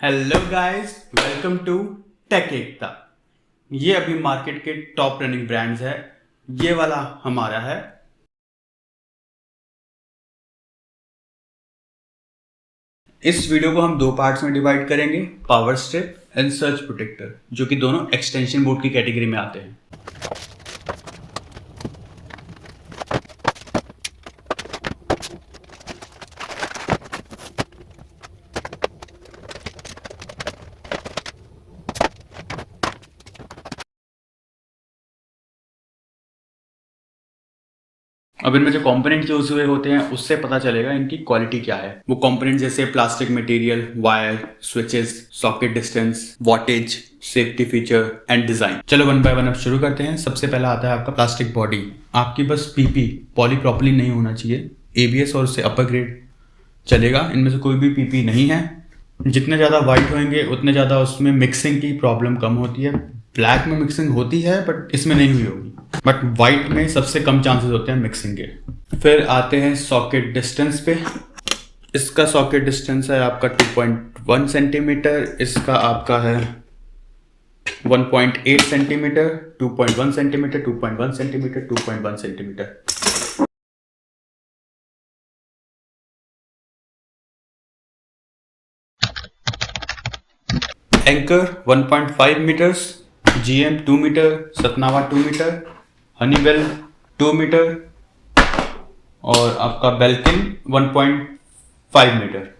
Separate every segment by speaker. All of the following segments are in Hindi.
Speaker 1: Hello guys, welcome to Tech Ekta. ये अभी मार्केट के टॉप रनिंग ब्रांड्स है। ये वाला हमारा है। इस वीडियो को हम दो पार्ट्स में डिवाइड करेंगे, power strip and surge protector, जो कि दोनों एक्सटेंशन बोर्ड की कैटेगरी में आते हैं। अब इनमें जो कंपोनेंट यूज हुए होते हैं उससे पता चलेगा इनकी क्वालिटी क्या है। वो कंपोनेंट जैसे plastic material, wire, switches, socket distance, wattage, safety feature and design. चलो वन बाय वन अब शुरू करते हैं। सबसे पहला आता है आपका प्लास्टिक बॉडी। आपकी बस पीपी पॉलीप्रोपिलीन नहीं होना चाहिए। एबीएस और उससे अपर ग्रेड चलेगा, इनमें से कोई भी पीपी नहीं है। जितने ज़्यादा वाइट होंगे उतने ज़्यादा उसमें मिक्सिंग की प्रॉब्लम कम होती है। ब्लैक में मिक्सिंग होती है बट इसमें नहीं हुई होगी, बट वाइट में सबसे कम चांसेस होते हैं मिक्सिंग के। फिर आते हैं सॉकेट डिस्टेंस पे। इसका सॉकेट डिस्टेंस है आपका 2.1 सेंटीमीटर, इसका आपका है 1.8 centimetre, 2.1 centimetre, 2.1 centimetre, 2.1 centimetre. Anchor 1.5 metres, GM 2 metre, सतनावा 2 मीटर, हनीवेल 2 मीटर और आपका बेल्किन 1.5 मीटर।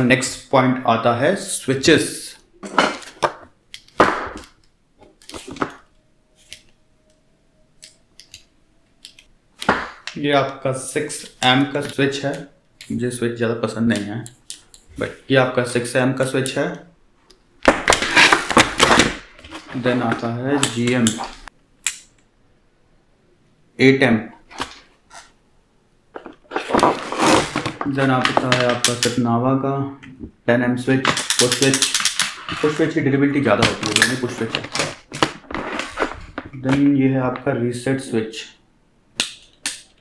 Speaker 1: नेक्स्ट पॉइंट आता है स्विचेस। ये आपका 6 एम्प का स्विच है। मुझे स्विच ज़्यादा पसंद नहीं है, बट ये आपका 6 एम्प का स्विच है। देन आता है जीएम 8 एम्प। देन आता है आपका सतनावा का 10 एम्प स्विच। पुश स्विच की डिलीवरी ज़्यादा होती है, दोनों पुश स्विच है। देन ये है आपका रीसेट स्विच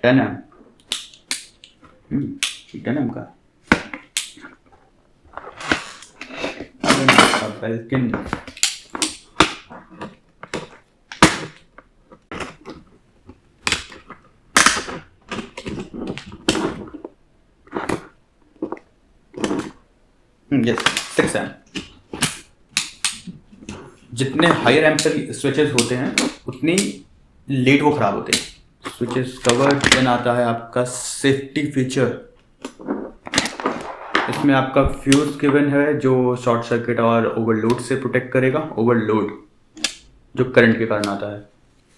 Speaker 1: 10 एम्प। 10 एम्प का। देन आपका बेल्किन यस 6 एम्प। जितने हायर एम्प तक स्विचेस होते हैं उतनी लेट वो खराब होते हैं। Switches covered. देन आता है आपका सेफ्टी फीचर। इसमें आपका फ्यूज गिवन है जो शॉर्ट सर्किट और ओवरलोड से प्रोटेक्ट करेगा। ओवरलोड जो करंट के कारण आता है।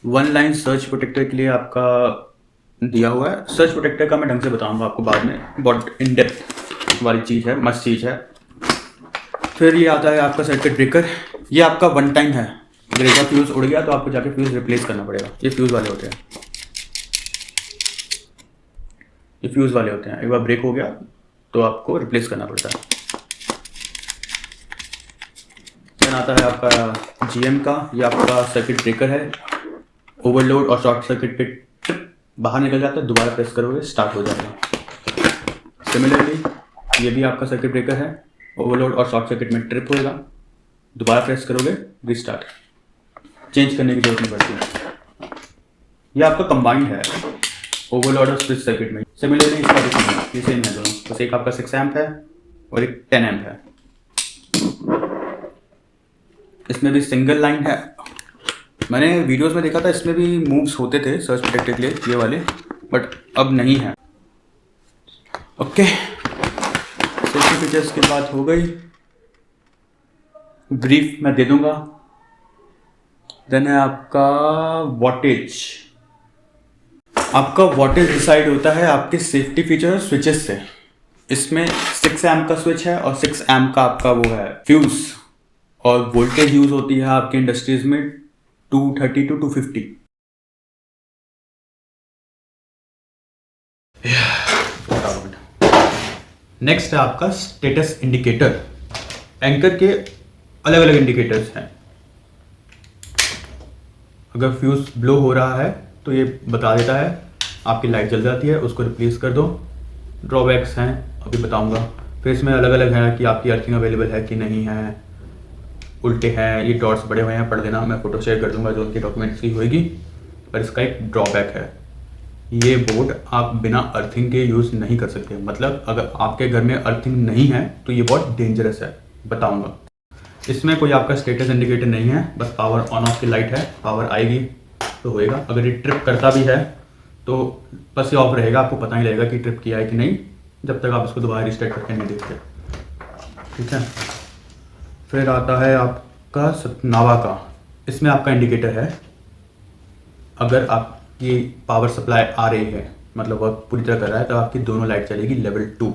Speaker 1: वन लाइन सर्च प्रोटेक्टर के लिए आपका दिया हुआ है। सर्च प्रोटेक्टर का मैं ढंग से बताऊंगा आपको बाद में, बहुत इन डेप्थ वाली चीज़ है, मस्त चीज़ है। फिर ये आता है आपका सर्किट ब्रेकर। ये आपका वन टाइम है। अगर एक बार फ्यूज़ उड़ गया तो आपको जाके फ्यूज़ रिप्लेस करना पड़ेगा। ये फ्यूज़ वाले होते हैं, ये फ्यूज़ वाले होते हैं। एक बार ब्रेक हो गया तो आपको रिप्लेस करना पड़ता है। फिर आता है आपका जीएम का। ये आपका सर्किट ब्रेकर है। ओवरलोड और शॉर्ट सर्किट पे बाहर निकल जाता है, दोबारा प्रेस करोगे स्टार्ट हो जाएगा। सिमिलरली ये भी आपका सर्किट ब्रेकर है। ओवरलोड और शॉर्ट सर्किट में ट्रिप होएगा, दोबारा प्रेस करोगे रिस्टार्ट। चेंज करने की जरूरत नहीं पड़ती। ये आपका कंबाइंड है ओवरलोड और स्विच सर्किट में। सिमिलरली इसका भी ये सेम है दोनों, बस एक आपका 6 एम्प है और एक 10 एम्प है। इसमें भी सिंगल लाइन है। मैंने वीडियोस में देखा था इसमें भी मूव्स होते थे सर्च प्रोटेक्टर के लिए, ये वाले, बट अब नहीं है। ओके, सेफ्टी फीचर्स की बात हो गई, ब्रीफ मैं दे दूंगा। देन है आपका वॉटेज। आपका वॉटेज डिसाइड होता है आपके सेफ्टी फीचर स्विचेस से। इसमें 6 एम्प का स्विच है और 6 एम्प का आपका वो है फ्यूज। और वोल्टेज यूज होती है आपके इंडस्ट्रीज में 230 टू 250। नेक्स्ट है आपका स्टेटस इंडिकेटर। एंकर के अलग अलग इंडिकेटर्स हैं। अगर फ्यूज ब्लो हो रहा है तो ये बता देता है, आपकी लाइट जल जाती है, उसको रिप्लेस कर दो। ड्रॉबैक्स हैं अभी बताऊंगा। फिर इसमें अलग अलग है कि आपकी अर्थिंग अवेलेबल है कि नहीं है, उल्टे हैं, ये डॉट्स बड़े हुए हैं, पढ़ देना, मैं फोटो शेयर कर दूंगा जो उनके डॉक्यूमेंट्स की होगी। पर इसका एक ड्रॉबैक है, ये बोर्ड आप बिना अर्थिंग के यूज़ नहीं कर सकते। मतलब अगर आपके घर में अर्थिंग नहीं है तो ये बहुत डेंजरस है, बताऊंगा। इसमें कोई आपका स्टेटस इंडिकेटर नहीं है, बस पावर ऑन ऑफ की लाइट है। पावर आएगी तो होएगा, अगर ये ट्रिप करता भी है तो बस ये ऑफ रहेगा, आपको पता ही रहेगा कि ट्रिप किया है कि नहीं, जब तक आप इसको दोबारा रिस्टार्ट करके नहीं देखते। ठीक है। फिर आता है आपका सतनावा का। इसमें आपका इंडिकेटर है, अगर आप ये पावर सप्लाई आ रही है, मतलब वर्क पूरी तरह कर रहा है, तो आपकी दोनों लाइट चलेगी लेवल 2।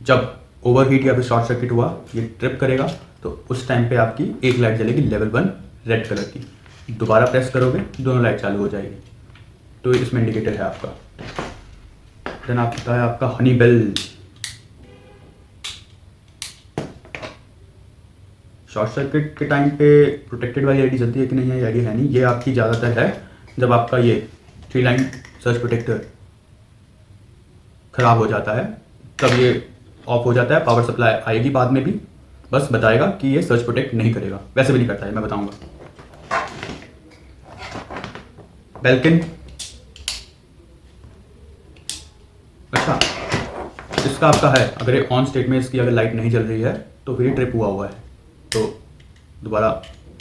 Speaker 1: जब ओवरहीट या फिर शॉर्ट सर्किट हुआ, ये ट्रिप करेगा तो उस टाइम पे आपकी एक लाइट जलेगी लेवल 1 रेड कलर की। दोबारा प्रेस करोगे दोनों लाइट चालू हो जाएगी। तो इसमें इंडिकेटर है आपका। देन आता है आपका हनी बेल। शॉर्ट सर्किट के टाइम पे प्रोटेक्टेड वाली आईडी चलती है कि नहीं है, आईडी है नहीं। ये आपकी ज़्यादातर है जब आपका ये 3 लाइन सर्च प्रोटेक्टर खराब हो जाता है, तब ये ऑफ हो जाता है। पावर सप्लाई आएगी बाद में भी, बस बताएगा कि ये सर्च प्रोटेक्ट नहीं करेगा, वैसे भी नहीं करता है, मैं बताऊंगा। बेल्किन, अच्छा इसका आपका है, अगर ये ऑन स्टेट में इसकी अगर लाइट नहीं जल रही है तो फिर ये ट्रिप हुआ है, तो दोबारा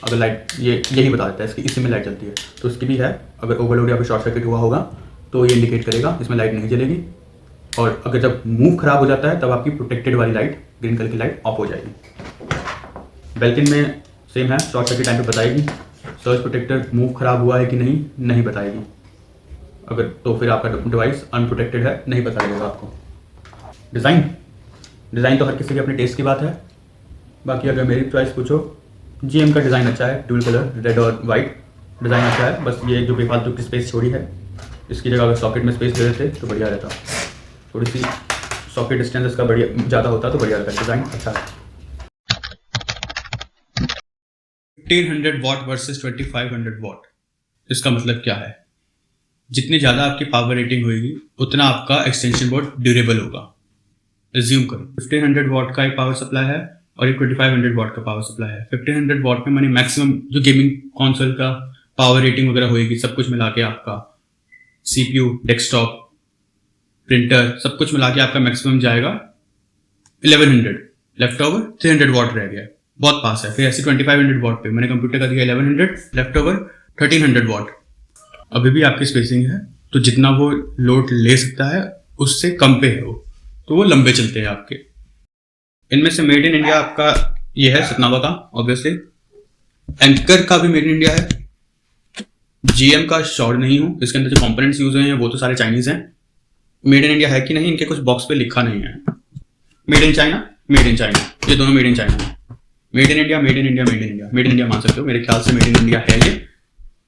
Speaker 1: अगर लाइट ये यही बता देता है इसकी, इसी में लाइट चलती है तो इसकी भी है। अगर ओवरलोड या फिर शॉर्ट सर्किट हुआ होगा तो ये इंडिकेट करेगा, इसमें लाइट नहीं जलेगी। और अगर जब मूव खराब हो जाता है तब आपकी प्रोटेक्टेड वाली लाइट, ग्रीन कलर की लाइट ऑफ हो जाएगी। बेल्किन में सेम है, शॉर्ट सर्किट टाइम पे बताएगी। सर्च प्रोटेक्टर मूव खराब हुआ है कि नहीं बताएगी। अगर तो फिर आपका डिवाइस अनप्रोटेक्टेड है, नहीं बताएगा आपको। डिज़ाइन तो हर किसी के अपने टेस्ट की बात है। बाकी अगर मेरी चॉइस पूछो, GM का डिज़ाइन अच्छा है, ड्यूल कलर रेड और वाइट डिज़ाइन अच्छा है। बस ये जो बेफालतू की स्पेस छोड़ी है, इसकी जगह अगर सॉकेट में स्पेस दे देते तो बढ़िया रहता। थोड़ी सी सॉकेट डिस्टेंस इसका बढ़िया ज़्यादा होता तो बढ़िया रहता। डिज़ाइन अच्छा है। 1500 वॉट वर्सेस 2500 वॉट, इसका मतलब क्या है? जितनी ज़्यादा आपकी पावर रेटिंग होगी उतना आपका एक्सटेंशन बोर्ड ड्यूरेबल होगा। रिज्यूम करो 1500 वॉट का एक पावर सप्लाई है और एक 2500 वॉट का पावर सप्लाई है। 1500 वॉट में मानी मैक्सिमम जो गेमिंग कंसोल का पावर रेटिंग वगैरह होगी, सब कुछ मिला के आपका CPU, डेस्कटॉप, प्रिंटर, सब कुछ मिला के आपका मैक्सिमम जाएगा 1100। लेफ्ट ओवर 300 वॉट रह गया, बहुत पास है। फिर ऐसे 2500 वॉट पे मैंने कंप्यूटर का दिया 1100, लेफ्ट ओवर 1300 वॉट। अभी भी आपकी स्पेसिंग है, तो जितना वो लोड ले सकता है उससे कम पे है वो, तो वो लंबे चलते हैं आपके। इनमें से मेड इन इंडिया आपका ये है सतनावा का, ऑब्वियसली। एंकर का भी मेड इन इंडिया है। GM का श्योर नहीं हूँ, इसके अंदर जो कंपोनेंट्स यूज हुए हैं वो तो सारे चाइनीज हैं। मेड इन इंडिया है कि नहीं, इनके कुछ बॉक्स पे लिखा नहीं है। Made in China, made in China, ये दोनों मेड इन चाइना है। Made in India, made in India, made in India, made in India मान सकते हो। मेरे ख्याल से मेड इन इंडिया है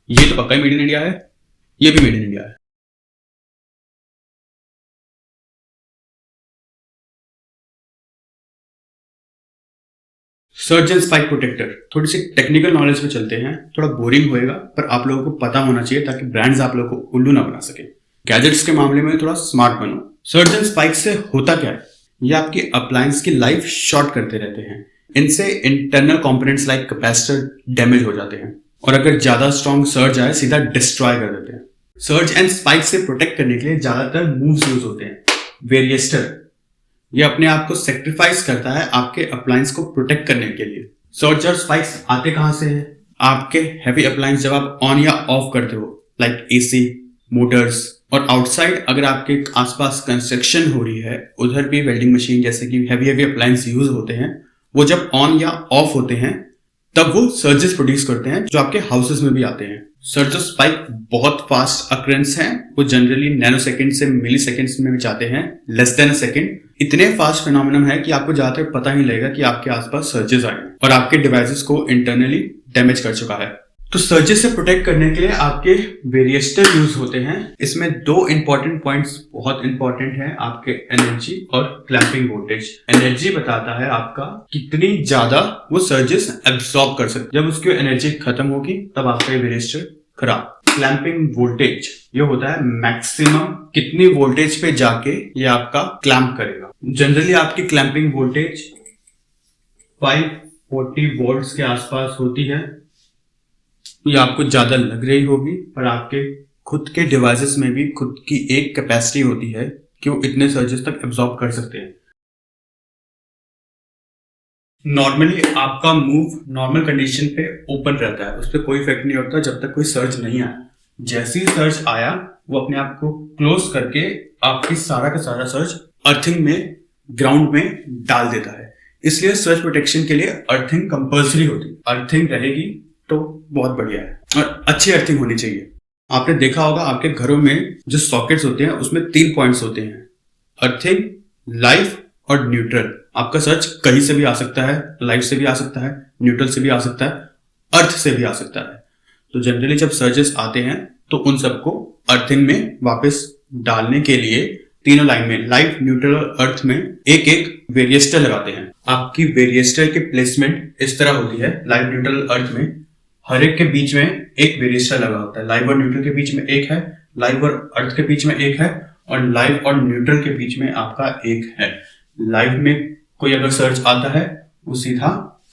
Speaker 1: ये तो पक्का ही मेड इन इंडिया है, ये भी मेड इन इंडिया है। सर्ज एंड स्पाइक प्रोटेक्टर, थोड़ी सी टेक्निकल नॉलेज पे चलते हैं। थोड़ा बोरिंग होएगा पर आप लोगों को पता होना चाहिए ताकि ब्रांड्स आप लोगों को उल्लू ना बना सके। गैजेट्स के मामले में थोड़ा स्मार्ट बनो। सर्ज एंड स्पाइक से होता क्या है, ये आपकी अप्लायंस की लाइफ शॉर्ट करते रहते हैं। इनसे internal components like capacitor damage हो जाते हैं और अगर ज्यादा स्ट्रॉन्ग सर्ज आए सीधा डिस्ट्रॉय कर देते हैं। सर्ज एंड स्पाइक से प्रोटेक्ट करने के लिए ज्यादातर मूव्स यूज होते हैं। वेरिएस्टर, ये अपने आप को सेक्रीफाइस करता है आपके अप्लायंस को प्रोटेक्ट करने के लिए। सर्ज और स्पाइक्स आते कहां से है? आपके हैवी अप्लायंस जब आप ऑन या ऑफ करते हो, लाइक AC, मोटर्स, और आउटसाइड अगर आपके आसपास कंस्ट्रक्शन हो रही है, उधर भी वेल्डिंग मशीन जैसे कि हैवी अप्लायंस यूज होते हैं, वो जब ऑन या ऑफ होते हैं तब वो सर्जेस प्रोड्यूस करते हैं जो आपके हाउसेस में भी आते हैं। सर्ज और स्पाइक बहुत फास्ट अकरेंस हैं, वो जनरली नैनो सेकेंड से मिली सेकेंड्स में भी जाते हैं, लेस देन अ सेकेंड। इतने फास्ट फिनोमेनन है कि आपको ज्यादातर पता नहीं लगेगा कि आपके आसपास सर्जेस आए हैं और आपके डिवाइसेस को इंटरनली डैमेज कर चुका है। तो सर्जेस से प्रोटेक्ट करने के लिए आपके वेरिएस्टर यूज होते हैं। इसमें दो इंपॉर्टेंट पॉइंट्स बहुत इंपॉर्टेंट हैं, आपके एनर्जी और क्लैंपिंग वोल्टेज। एनर्जी बताता है आपका कितनी ज्यादा वो सर्जेस एब्सॉर्ब कर सकते। जब उसकी एनर्जी खत्म होगी तब आपका वेरिएस्टर खराब। क्लैंपिंग वोल्टेज ये होता है मैक्सिमम कितनी वोल्टेज पे जाके ये आपका क्लैंप करेगा। जनरली आपकी क्लैंपिंग वोल्टेज 540 वोल्ट्स के आसपास होती है। ये आपको ज्यादा लग रही होगी, पर आपके खुद के डिवाइसेस में भी खुद की एक कैपेसिटी होती है कि वो इतने सर्जेस तक एब्सॉर्ब कर सकते हैं। नॉर्मली आपका मूव नॉर्मल कंडीशन पे ओपन रहता है, उस पर कोई इफेक्ट नहीं होता जब तक कोई सर्ज नहीं आया। जैसे ही सर्ज आया वो अपने आप को क्लोज करके आपकी सारा का सारा सर्ज अर्थिंग में, ग्राउंड में डाल देता है। इसलिए सर्ज प्रोटेक्शन के लिए अर्थिंग कंपल्सरी होती है। अर्थिंग रहेगी तो बहुत बढ़िया है और अच्छी अर्थिंग होनी चाहिए। आपने देखा होगा आपके घरों में जो सॉकेट्स होते हैं उसमें 3 पॉइंट्स होते हैं, अर्थिंग, लाइव और न्यूट्रल। आपका सर्च कहीं से भी आ सकता है, लाइव से भी आ सकता है, न्यूट्रल से भी आ सकता है, अर्थ से भी आ सकता है। तो जनरली जब सर्जेस आते हैं तो उन सबको अर्थिंग में वापस डालने के लिए तीनों लाइन में, लाइव, न्यूट्रल और अर्थ में एक एक वेरिएस्टर लगाते हैं। आपकी वेरिएस्टर की प्लेसमेंट इस तरह होती है, लाइव, न्यूट्रल, अर्थ में हर एक के बीच में एक वेरिएस्टर लगा होता है। लाइव और न्यूट्रल के बीच में एक है, लाइव और अर्थ के बीच में एक है, और लाइव और न्यूट्रल के बीच में आपका एक है। लाइव में कोई अगर सर्च आता है वो सीधा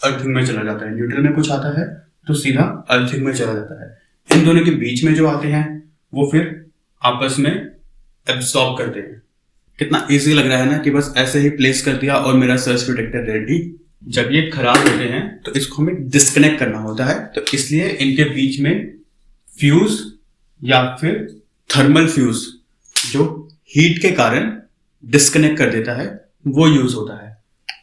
Speaker 1: अर्थिंग में चला जाता है, न्यूट्रल में कुछ आता है तो सीधा अर्थिंग में चला जाता है। इन दोनों के बीच में जो आते हैं वो फिर आपस में एब्सॉर्ब करते हैं। कितना इजी लग रहा है ना कि बस ऐसे ही प्लेस कर दिया और मेरा सर्च प्रोटेक्टर रेडी। जब ये खराब होते हैं तो इसको हमें डिस्कनेक्ट करना होता है, तो इसलिए इनके बीच में फ्यूज या फिर थर्मल फ्यूज जो हीट के कारण डिस्कनेक्ट कर देता है वो यूज होता है।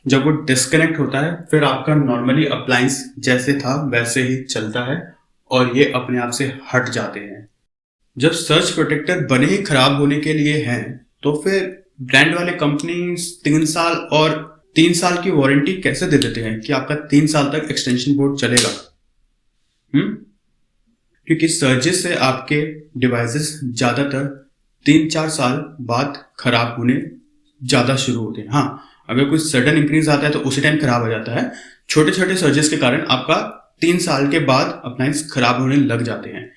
Speaker 1: जब वो डिस्कनेक्ट होता है फिर आपका नॉर्मली अप्लायंस जैसे था वैसे ही चलता है और ये अपने आप से हट जाते हैं। जब सर्च प्रोटेक्टर बने ही खराब होने के लिए हैं तो फिर ब्रांड वाले कंपनी 3 साल और 3 साल की वारंटी कैसे दे देते हैं कि आपका 3 साल तक एक्सटेंशन बोर्ड चलेगा? क्योंकि सर्जेस से आपके डिवाइसेस ज्यादातर 3-4 साल बाद खराब होने ज्यादा शुरू होते हैं। हाँ, अगर कोई सडन इंक्रीज आता है तो उसी टाइम खराब हो जाता है। छोटे छोटे सर्जेस के कारण आपका 3 साल के बाद अप्लायंस खराब होने लग जाते हैं।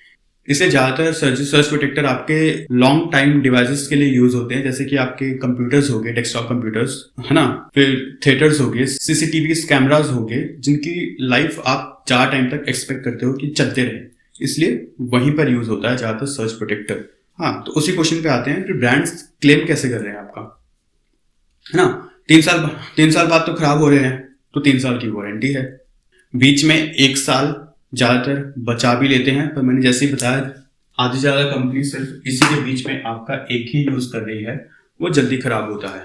Speaker 1: इसलिए ज्यादातर सर्च प्रोटेक्टर आपके लॉन्ग टाइम डिवाइसेस के लिए यूज होते हैं, जैसे कि आपके कंप्यूटर्स हो गए, डेस्कटॉप कंप्यूटर्स, है ना, फिर थिएटर्स हो गए, सीसीटीवी कैमरास हो गए, जिनकी लाइफ आप ज्यादा टाइम तक एक्सपेक्ट करते हो कि चलते रहे, इसलिए वहीं पर यूज होता है ज्यादातर सर्च प्रोटेक्टर। हाँ, तो उसी क्वेश्चन पे आते हैं कि ब्रांड्स क्लेम कैसे कर रहे हैं आपका, है ना। 3 साल बाद तो खराब हो रहे हैं तो 3 साल की वारंटी है। बीच में 1 साल ज्यादातर बचा भी लेते हैं, पर मैंने जैसे ही बताया आधी से ज्यादा कंपनी सिर्फ इसी के बीच में आपका एक ही यूज कर रही है, वो जल्दी खराब होता है,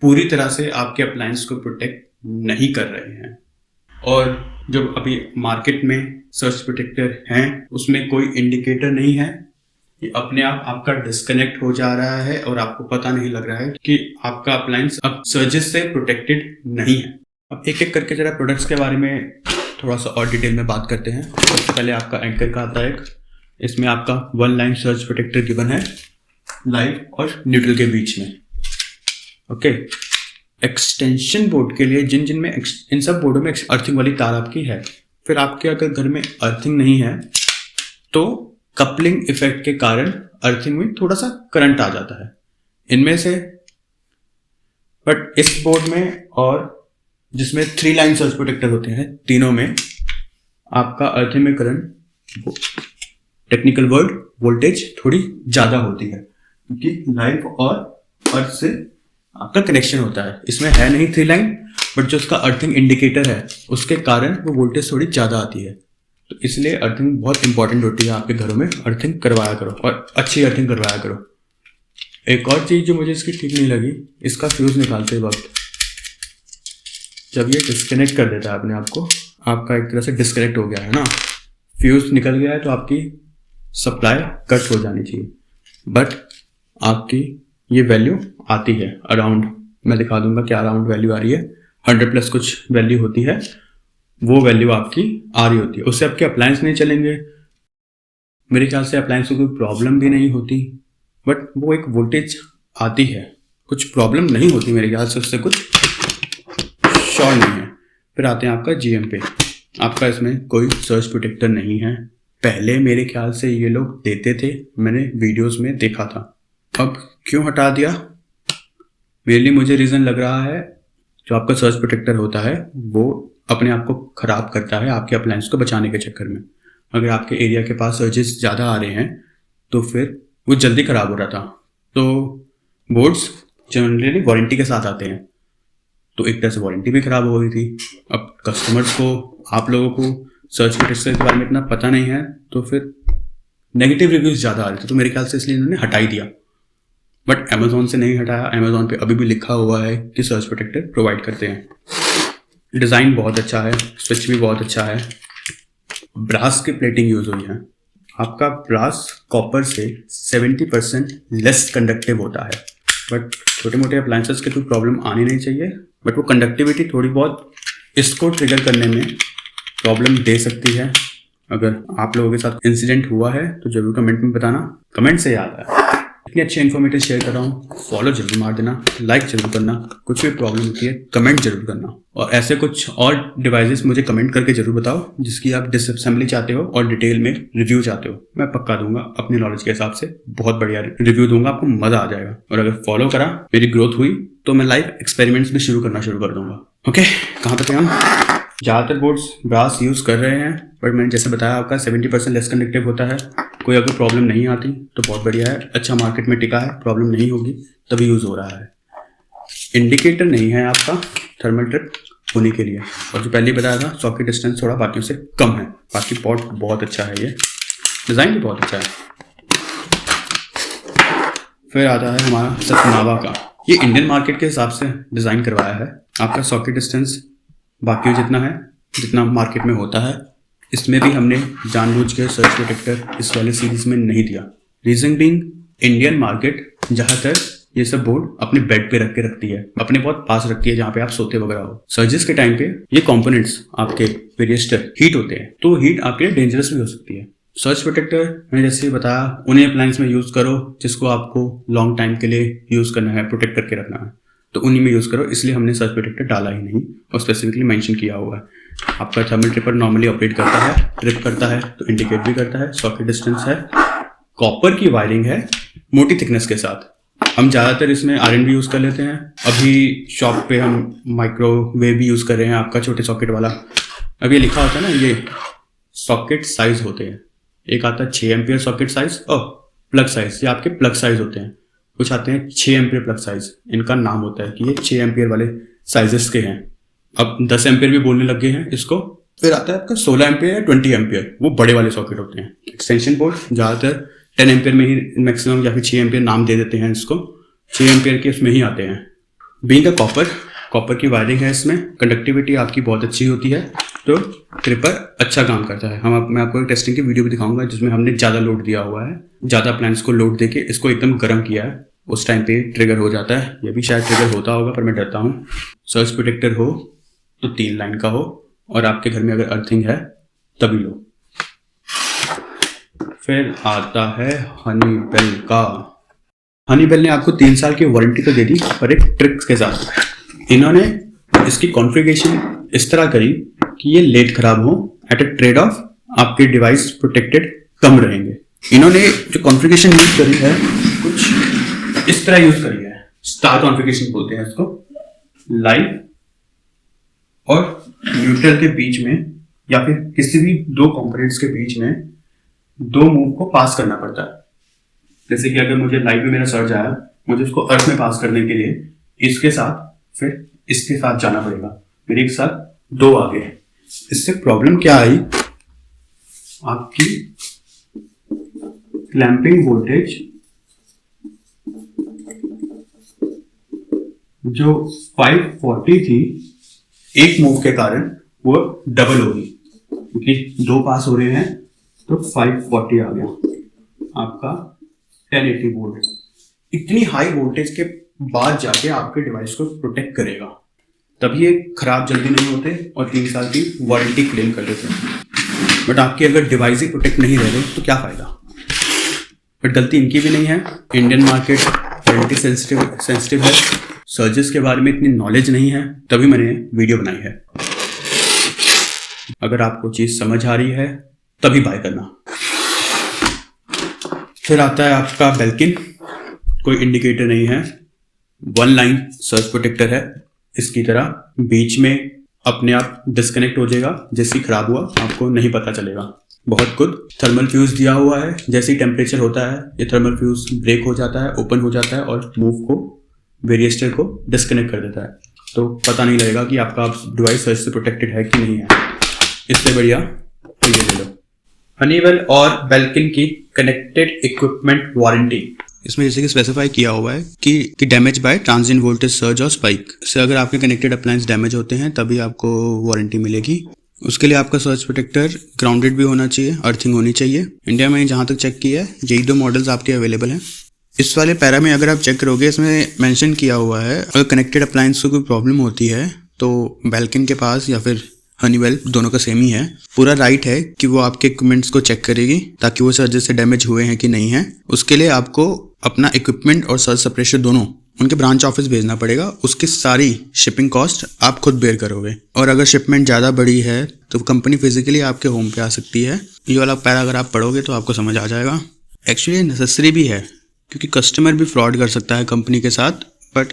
Speaker 1: पूरी तरह से आपके अप्लायंस को प्रोटेक्ट नहीं कर रहे हैं। और जो अभी मार्केट में सर्च प्रोटेक्टर हैं उसमें कोई इंडिकेटर नहीं है कि अपने आप आपका डिस्कनेक्ट हो जा रहा है और आपको पता नहीं लग रहा है कि आपका अप्लायंस अब सर्जेस से प्रोटेक्टेड नहीं है। अब एक एक करके जरा प्रोडक्ट्स के बारे में थोड़ा सा और डिटेल में बात करते हैं। सबसे पहले आपका एंकर का आता है, इसमें आपका 1 लाइन सर्च प्रोटेक्टर गिवन है लाइव और न्यूट्रल के बीच में। ओके, एक्सटेंशन बोर्ड के लिए जिन में इन सब बोर्डों में अर्थिंग वाली तार आपकी है। फिर आपके अगर घर में अर्थिंग नहीं है तो कपलिंग इफेक्ट के कारण अर्थिंग में थोड़ा सा करंट आ जाता है इनमें से। बट इस बोर्ड में और जिसमें 3 लाइन सर्च प्रोटेक्टर होते हैं, तीनों में आपका अर्थिंग में करंट, टेक्निकल वर्ड, वोल्टेज थोड़ी ज्यादा होती है, क्योंकि लाइव और अर्थ से आपका कनेक्शन होता है। इसमें है नहीं 3 लाइन, बट जो उसका अर्थिंग इंडिकेटर है उसके कारण वो वोल्टेज थोड़ी ज्यादा आती है। तो इसलिए अर्थिंग बहुत इंपॉर्टेंट होती है आपके घरों में। अर्थिंग करवाया करो और अच्छी अर्थिंग करवाया करो। एक और चीज जो मुझे इसकी ठीक नहीं लगी, इसका फ्यूज निकालते वक्त जब ये डिस्कनेक्ट कर देता है अपने आप को, आपका एक तरह से डिस्कनेक्ट हो गया है ना, फ्यूज निकल गया है, तो आपकी सप्लाई कट हो जानी चाहिए। बट आपकी ये वैल्यू आती है अराउंड मैं दिखा दूंगा क्या राउंड वैल्यू आ रही है। 100 प्लस कुछ वैल्यू होती है, वो वैल्यू आपकी आ रही होती है। उससे आपके अप्लायंस नहीं चलेंगे, मेरे ख्याल से अप्लायंस को कोई प्रॉब्लम भी नहीं होती, बट वो एक वोल्टेज आती है, कुछ प्रॉब्लम नहीं होती मेरे ख्याल से, उससे कुछ श्योर नहीं है। फिर आते हैं आपका GM पे। आपका इसमें कोई सर्च प्रोटेक्टर नहीं है। पहले मेरे ख्याल से ये लोग देते थे, मैंने वीडियोस में देखा था। अब क्यों हटा दिया, मेरे लिए मुझे रीज़न लग रहा है, जो आपका सर्च प्रोटेक्टर होता है वो अपने आप को ख़राब करता है आपके अप्लायंस को बचाने के चक्कर में। अगर आपके एरिया के पास सर्चेस ज़्यादा आ रहे हैं तो फिर वो जल्दी ख़राब हो रहा था। तो बोर्ड्स जनरली वारंटी के साथ आते हैं, तो एक तरह से वारंटी भी ख़राब हो गई थी। अब कस्टमर्स को, आप लोगों को सर्च प्रोटेक्टर के बारे में इतना पता नहीं है, तो फिर नेगेटिव रिव्यूज़ ज़्यादा आ रहे थे, तो मेरे ख्याल से इसलिए इन्होंने हटा ही दिया। बट अमेज़ॉन से नहीं हटाया, अमेज़ॉन पे अभी भी लिखा हुआ है कि सर्च प्रोटेक्टर प्रोवाइड करते हैं। डिज़ाइन बहुत अच्छा है, स्विच भी बहुत अच्छा है, ब्रास की प्लेटिंग यूज़ हुई है। आपका ब्रास कॉपर से 70% लेस कंडक्टिव होता है, बट छोटे मोटे अप्लायंसेस के तो प्रॉब्लम आनी नहीं चाहिए, बट वो कंडक्टिविटी थोड़ी बहुत इसको ट्रिगर करने में प्रॉब्लम दे सकती है। अगर आप लोगों के साथ इंसिडेंट हुआ है तो जरूर कमेंट में बताना। कमेंट से याद है, इतनी अच्छी इन्फॉर्मेटिव शेयर कर रहा हूँ, फॉलो जरूर मार देना, लाइक जरूर करना, कुछ भी प्रॉब्लम होती है कमेंट जरूर करना, और ऐसे कुछ और डिवाइसेस मुझे कमेंट करके जरूर बताओ जिसकी आप डिसअसेंबली चाहते हो और डिटेल में रिव्यू चाहते हो। मैं पक्का दूंगा अपनी नॉलेज के हिसाब से, बहुत बढ़िया रिव्यू दूंगा, आपको मजा आ जाएगा। और अगर फॉलो करा, मेरी ग्रोथ हुई, तो मैं लाइव एक्सपेरिमेंट्स भी शुरू कर दूंगा। ओके, कहाँ पे थे हम? ज़्यादातर बोर्ड्स ब्रास यूज़ कर रहे हैं, बट मैंने जैसे बताया आपका 70% लेस कंडक्टिव होता है। कोई अगर प्रॉब्लम नहीं आती तो बहुत बढ़िया है, अच्छा मार्केट में टिका है, प्रॉब्लम नहीं होगी तभी यूज़ हो रहा है। इंडिकेटर नहीं है आपका थर्मल ट्रिप होने के लिए, और जो पहले बताया था सॉकेट डिस्टेंस थोड़ा बाकियों से कम है। बाकी पॉट बहुत अच्छा है, ये डिज़ाइन भी बहुत अच्छा है। फिर आता है हमारा सतनावा का, ये इंडियन मार्केट के हिसाब से डिज़ाइन करवाया है। आपका सॉकेट डिस्टेंस बाकी जितना है, जितना मार्केट में होता है, इसमें भी हमने जानबूझ के सर्च प्रोटेक्टर इस वाले सीरीज में नहीं दिया। रीजन बीइंग, इंडियन मार्केट ज़्यादातर ये सब बोर्ड अपने बेड पे रख के रखती है, अपने बहुत पास रखती है जहाँ पे आप सोते वगैरह हो। सर्जेस के टाइम पे ये कंपोनेंट्स आपके वेरिएस्टर हीट होते हैं, तो हीट आपके लिए डेंजरस भी हो सकती है। सर्च प्रोटेक्टर मैंने जैसे बताया, उन्हें अप्लायंस में यूज़ करो जिसको आपको लॉन्ग टाइम के लिए यूज़ करना है, प्रोटेक्ट करके रखना है, तो उन्हीं में यूज़ करो। इसलिए हमने सर्च प्रोटेक्टर डाला ही नहीं और स्पेसिफिकली मेंशन किया हुआ है। आपका थर्मल ट्रिपर नॉर्मली ऑपरेट करता है, ट्रिप करता है तो इंडिकेट भी करता है, सॉकेट डिस्टेंस है, कॉपर की वायरिंग है मोटी थिकनेस के साथ। हम ज़्यादातर इसमें RNB यूज़ कर लेते हैं। अभी शॉप पे हम माइक्रोवेव भी यूज़ कर रहे हैं, आपका छोटे सॉकेट वाला। अब ये लिखा होता है ना, ये सॉकेट साइज होते हैं, एक आता है 6 एम्पियर सॉकेट साइज और प्लग साइज, ये आपके प्लग साइज होते हैं। कुछ आते हैं 6 एम्पियर प्लग साइज, इनका नाम होता है कि ये 6 एम्पियर वाले साइजेस के हैं। अब 10 एम्पियर भी बोलने लग गए हैं इसको। फिर आता है आपका 16 एम्पियर या 20 एम्पियर, वो बड़े वाले सॉकेट होते हैं। एक्सटेंशन बोर्ड ज़्यादातर 10 एम्पियर में ही मैक्सिमम, या फिर 6 एम्पियर नाम दे देते हैं इसको, 6 एम्पियर के उसमें ही आते हैं। बीइंग अ कॉपर की वायरिंग है इसमें, कंडक्टिविटी आपकी बहुत अच्छी होती है, तो ट्रिपर अच्छा काम करता है। मैं आपको एक टेस्टिंग की वीडियो भी दिखाऊंगा जिसमें हमने ज़्यादा लोड दिया हुआ है, ज़्यादा अप्लायंस को लोड देके इसको एकदम गर्म किया है, उस टाइम पे ट्रिगर हो जाता है। ये भी शायद ट्रिगर होता होगा पर मैं डरता हूँ। सर्च प्रोटेक्टर हो तो 3 लाइन का हो, और आपके घर में अगर अर्थिंग है तभी लो। फिर आता है हनीबेल का। हनीबेल ने आपको 3 साल की वारंटी तो दे दी, पर एक ट्रिक्स के साथ इन्होंने इसकी कॉन्फ़िगरेशन इस तरह करी कि ये लेट खराब हो, एट अ ट्रेड ऑफ आपके डिवाइस प्रोटेक्टेड कम रहेंगे। इन्होंने जो कॉन्फ़िगरेशन यूज करी है कुछ इस तरह यूज करी है, स्टार कॉन्फ़िगरेशन बोलते हैं इसको। लाइव और न्यूट्रल के बीच में, या फिर किसी भी 2 कंपोनेंट्स के बीच में 2 मूव को पास करना पड़ता है। जैसे कि अगर मुझे लाइव में मेरा सर्च आया, मुझे उसको अर्थ में पास करने के लिए इसके साथ फिर इसके साथ जाना पड़ेगा, मेरे एक साथ 2 आ गए। इससे प्रॉब्लम क्या आई, आपकी क्लैंपिंग वोल्टेज जो 540 थी, एक मूव के कारण वो डबल होगी, क्योंकि 2 पास हो रहे हैं तो 540 आ गया आपका 1080 वोल्ट। इतनी हाई वोल्टेज के बाद जाके आपके डिवाइस को प्रोटेक्ट करेगा, तभी ये खराब जल्दी नहीं होते और 3 साल की वारंटी क्लेम कर देते हैं। बट आपकी अगर डिवाइस ही प्रोटेक्ट नहीं रह गई तो क्या फ़ायदा। बट गलती इनकी भी नहीं है, इंडियन मार्केट वारंटी सेंसिटिव है, सर्जेस के बारे में इतनी नॉलेज नहीं है, तभी मैंने वीडियो बनाई है। अगर आपको चीज़ समझ आ रही है तभी बाय करना। फिर आता है आपका बेल्किन, कोई इंडिकेटर नहीं है, 1 लाइन सर्च प्रोटेक्टर है। इसकी तरह बीच में अपने आप डिस्कनेक्ट हो जाएगा, जैसे ही खराब हुआ आपको नहीं पता चलेगा। बहुत गुड। थर्मल फ्यूज दिया हुआ है, जैसे ही टेम्परेचर होता है ये थर्मल फ्यूज ब्रेक हो जाता है, ओपन हो जाता है और मूव को वेरिएस्टर को डिस्कनेक्ट कर देता है, तो पता नहीं लगेगा कि आपका डिवाइस सर्च से प्रोटेक्टेड है कि नहीं है। इससे बढ़िया तो ये ले लो, हनीवेल और बेल्किन की कनेक्टेड इक्विपमेंट वारंटी। इसमें जैसे कि स्पेसिफाई किया हुआ है कि damage bye transient voltage surge और स्पाइक से अगर आपके कनेक्टेड अप्लायंस डैमेज होते हैं तभी आपको वारंटी मिलेगी। उसके लिए आपका सर्च प्रोटेक्टर ग्राउंडेड भी होना चाहिए, अर्थिंग होनी चाहिए। इंडिया में जहाँ तक चेक किया है यही 2 मॉडल्स आपके अवेलेबल हैं। इस वाले पैरा में अगर आप चेक करोगे इसमें मेंशन किया हुआ है अगर कनेक्टेड अप्लायंस को कोई प्रॉब्लम होती है तो बेल्किन के पास या फिर हनीवेल, दोनों का सेम ही है, पूरा राइट है कि वो आपके इक्विपमेंट्स को चेक करेगी ताकि वो सर्जर से डैमेज हुए हैं कि नहीं है। उसके लिए आपको अपना इक्विपमेंट और सर्ज सप्रेशर दोनों उनके ब्रांच ऑफिस भेजना पड़ेगा। उसकी सारी शिपिंग कॉस्ट आप खुद बेयर करोगे, और अगर शिपमेंट ज़्यादा बड़ी है तो कंपनी फिजिकली आपके होम पे आ सकती है। ये वाला पैरा अगर आप पढ़ोगे तो आपको समझ आ जाएगा। एक्चुअली नेसेसरी भी है क्योंकि कस्टमर भी फ्रॉड कर सकता है कंपनी के साथ, बट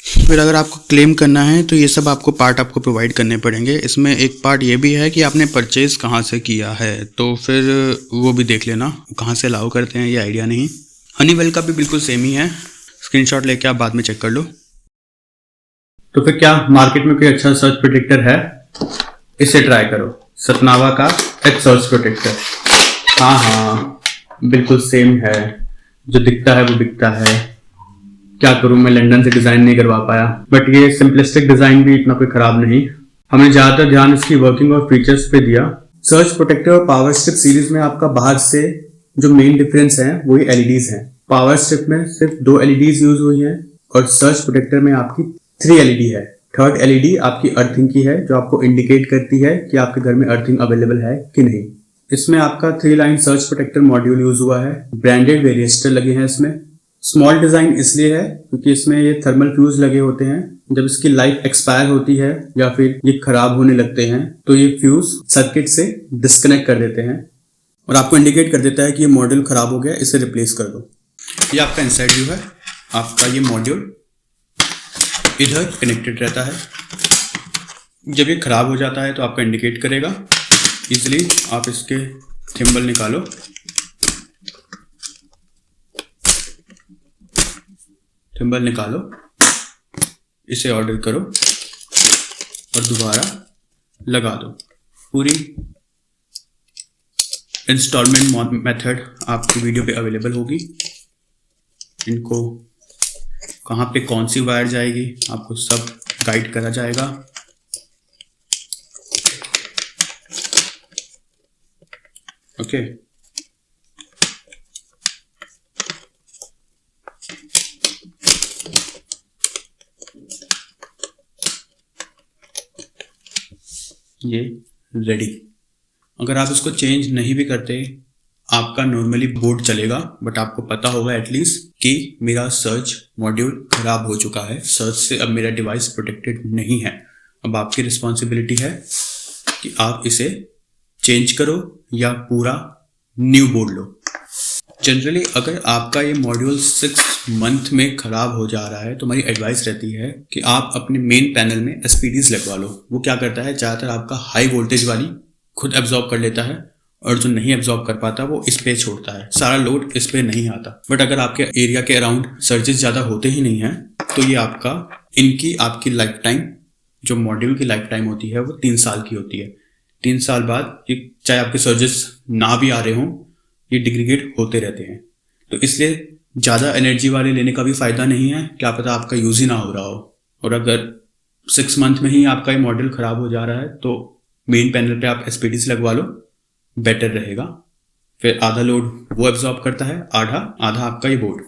Speaker 1: फिर अगर आपको क्लेम करना है तो ये सब पार्ट आपको प्रोवाइड करने पड़ेंगे। इसमें एक पार्ट ये भी है कि आपने परचेज कहाँ से किया है, तो फिर वो भी देख लेना, कहाँ से अलाउ करते हैं ये आइडिया नहीं। हनीवेल का भी बिल्कुल सेम ही है, स्क्रीनशॉट लेके आप बाद में चेक कर लो। तो फिर क्या मार्केट में कोई अच्छा सर्च प्रोटेक्टर है? इसे ट्राई करो, सतनावा का एच सर्च प्रोटेक्टर। हाँ, बिल्कुल सेम है, जो दिखता है वो बिकता है। क्या करूं, मैं लंदन से डिजाइन नहीं करवा पाया, बट ये सिंपलिस्टिक डिजाइन भी इतना कोई खराब नहीं। हमने ज्यादातर ध्यान इसकी वर्किंग और फीचर्स पे दिया। सर्च प्रोटेक्टर और पावर स्ट्रिप सीरीज में आपका बाहर से जो मेन डिफरेंस है वही एलईडीज हैं। पावर स्ट्रिप में सिर्फ 2 एलईडीज यूज हुई हैं और सर्च प्रोटेक्टर में आपकी 3 एलईडी है। थर्ड एलईडी आपकी अर्थिंग की है, जो आपको इंडिकेट करती है कि आपके घर में अर्थिंग अवेलेबल है कि नहीं। इसमें आपका 3 line surge protector module use हुआ है, ब्रांडेड वेरिएस्टर लगे हैं इसमें। स्मॉल डिजाइन इसलिए है क्योंकि इसमें ये थर्मल फ्यूज लगे होते हैं। जब इसकी लाइफ एक्सपायर होती है या फिर ये खराब होने लगते हैं तो ये फ्यूज सर्किट से डिस्कनेक्ट कर देते हैं और आपको इंडिकेट कर देता है कि ये मॉड्यूल खराब हो गया, इसे रिप्लेस कर दो। ये आपका इनसाइड व्यू है। आपका ये मॉड्यूल इधर कनेक्टेड रहता है। जब ये खराब हो जाता है तो आपका इंडिकेट करेगा। इजिली आप इसके थिम्बल निकालो, थिम्बल निकालो, इसे ऑर्डर करो और दोबारा लगा दो। पूरी इंस्टॉलमेंट मेथड आपकी वीडियो पे अवेलेबल होगी। इनको कहाँ पे कौन सी वायर जाएगी आपको सब गाइड करा जाएगा। ओके, ये रेडी। अगर आप इसको चेंज नहीं भी करते, आपका नॉर्मली बोर्ड चलेगा, बट आपको पता होगा एटलीस्ट कि मेरा सर्च मॉड्यूल खराब हो चुका है, सर्च से अब मेरा डिवाइस प्रोटेक्टेड नहीं है। अब आपकी रिस्पॉन्सिबिलिटी है कि आप इसे चेंज करो या पूरा न्यू बोर्ड लो। जनरली अगर आपका ये मॉड्यूल 6 मंथ में खराब हो जा रहा है तो हमारी एडवाइस रहती है कि आप अपने मेन पैनल में एसपीडीज लगवा लो। वो क्या करता है, ज़्यादातर आपका हाई वोल्टेज वाली खुद एब्जॉर्ब कर लेता है और जो नहीं एब्जॉर्ब कर पाता वो इस पे छोड़ता है, सारा लोड इस पे नहीं आता। बट अगर आपके एरिया के अराउंड सर्जेस ज़्यादा होते ही नहीं हैं तो ये आपकी लाइफ टाइम, जो मॉड्यूल की लाइफ टाइम होती है वो 3 साल की होती है। 3 साल बाद ये चाहे आपके सर्जेस ना भी आ रहे हों, ये डिग्रेडेट होते रहते हैं। तो इसलिए ज़्यादा एनर्जी वाले लेने का भी फ़ायदा नहीं है, क्या पता आपका यूज़ ही ना हो रहा हो। और अगर 6 मंथ में ही आपका ये मॉडल ख़राब हो जा रहा है तो मेन पैनल पे आप एसपीडीज लगवा लो, बेटर रहेगा। फिर आधा लोड वो एब्जॉर्ब करता है, आधा आपका ये बोर्ड।